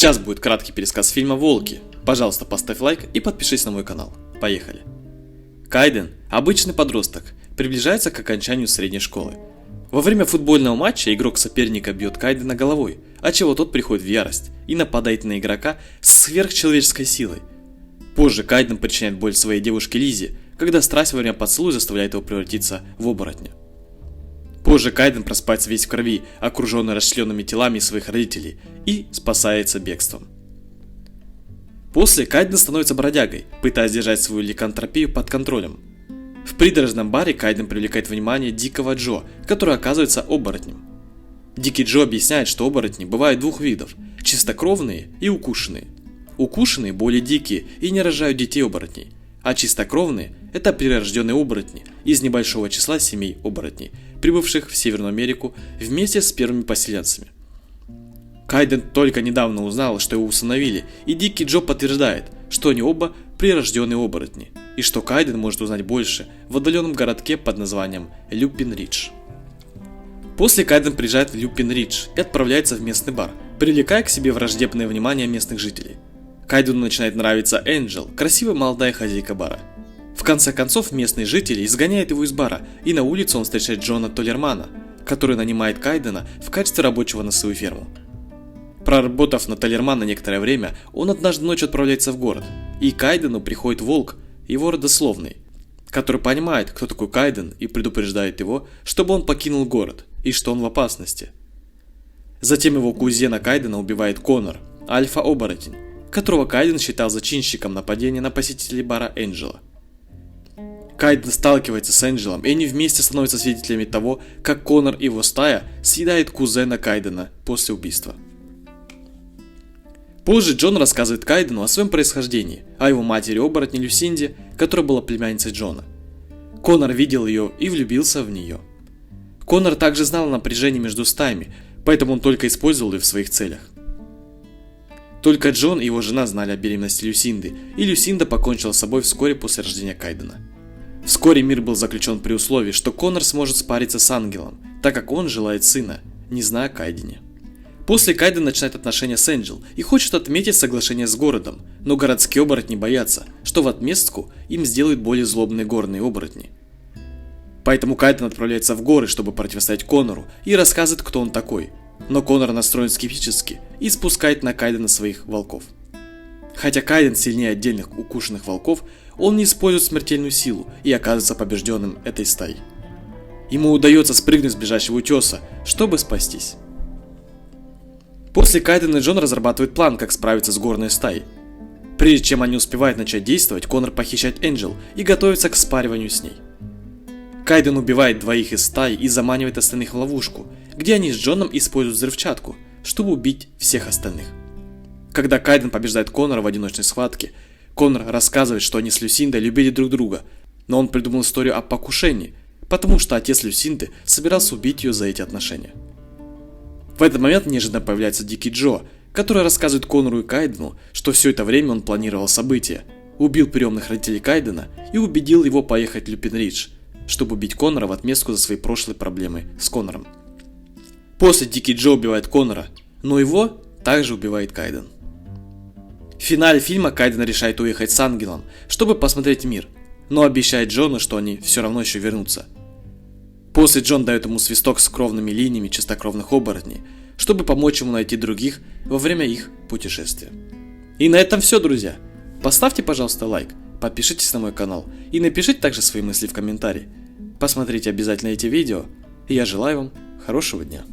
Сейчас будет краткий пересказ фильма «Волки». Пожалуйста, поставь лайк и подпишись на мой канал. Поехали. Кайден, обычный подросток, приближается к окончанию средней школы. Во время футбольного матча игрок соперника бьет Кайдена головой, отчего тот приходит в ярость и нападает на игрока с сверхчеловеческой силой. Позже Кайден причиняет боль своей девушке Лизе, когда страсть во время поцелуя заставляет его превратиться в оборотня. Позже Кайден просыпается весь в крови, окруженный расчлененными телами своих родителей, и спасается бегством. После Кайден становится бродягой, пытаясь держать свою ликантропию под контролем. В придорожном баре Кайден привлекает внимание Дикого Джо, который оказывается оборотнем. Дикий Джо объясняет, что оборотни бывают двух видов – чистокровные и укушенные. Укушенные более дикие и не рожают детей оборотней, а чистокровные – это прирожденные оборотни из небольшого числа семей оборотней, прибывших в Северную Америку вместе с первыми поселенцами. Кайден только недавно узнал, что его усыновили, и Дикий Джо подтверждает, что они оба прирожденные оборотни, и что Кайден может узнать больше в отдаленном городке под названием Люпин-Ридж. После Кайден приезжает в Люпин-Ридж и отправляется в местный бар, привлекая к себе враждебное внимание местных жителей. Кайдену начинает нравиться Энджел, красивая молодая хозяйка бара. В конце концов, местные жители изгоняют его из бара, и на улице он встречает Джона Толлермана, который нанимает Кайдена в качестве рабочего на свою ферму. Проработав на Толлермана некоторое время, он однажды ночью отправляется в город, и к Кайдену приходит волк, его родословный, который понимает, кто такой Кайден, и предупреждает его, чтобы он покинул город, и что он в опасности. Затем его кузена Кайдена убивает Коннор, альфа-оборотень, которого Кайден считал зачинщиком нападения на посетителей бара Энджела. Кайден сталкивается с Энджелом, и они вместе становятся свидетелями того, как Коннор и его стая съедает кузена Кайдена после убийства. Позже Джон рассказывает Кайдену о своем происхождении, о его матери-оборотне Люсинде, которая была племянницей Джона. Коннор видел ее и влюбился в нее. Коннор также знал о напряжении между стаями, поэтому он только использовал ее в своих целях. Только Джон и его жена знали о беременности Люсинды, и Люсинда покончила с собой вскоре после рождения Кайдена. Вскоре мир был заключен при условии, что Коннор сможет спариться с ангелом, так как он желает сына, не зная о Кайдене. После Кайден начинает отношения с Энджел и хочет отметить соглашение с городом, но городские оборотни боятся, что в отместку им сделают более злобные горные оборотни. Поэтому Кайден отправляется в горы, чтобы противостоять Коннору, и рассказывает, кто он такой. Но Коннор настроен скептически и спускает на Кайдена своих волков. Хотя Кайден сильнее отдельных укушенных волков, он не использует смертельную силу и оказывается побежденным этой стаей. Ему удается спрыгнуть с ближайшего утеса, чтобы спастись. После Кайден и Джон разрабатывают план, как справиться с горной стаей. Прежде чем они успевают начать действовать, Коннор похищает Энджел и готовится к спариванию с ней. Кайден убивает двоих из стаи и заманивает остальных в ловушку, где они с Джоном используют взрывчатку, чтобы убить всех остальных. Когда Кайден побеждает Коннора в одиночной схватке, Коннор рассказывает, что они с Люсиндой любили друг друга, но он придумал историю о покушении, потому что отец Люсинды собирался убить ее за эти отношения. В этот момент неожиданно появляется Дикий Джо, который рассказывает Коннору и Кайдену, что все это время он планировал события, убил приемных родителей Кайдена и убедил его поехать в Люпин-Ридж, чтобы убить Коннора в отместку за свои прошлые проблемы с Коннором. После Дикий Джо убивает Коннора, но его также убивает Кайден. В финале фильма Кайден решает уехать с ангелом, чтобы посмотреть мир, но обещает Джону, что они все равно еще вернутся. После Джон дает ему свисток с кровными линиями чистокровных оборотней, чтобы помочь ему найти других во время их путешествия. И на этом все, друзья. Поставьте, пожалуйста, лайк, подпишитесь на мой канал и напишите также свои мысли в комментарии. Посмотрите обязательно эти видео, и я желаю вам хорошего дня.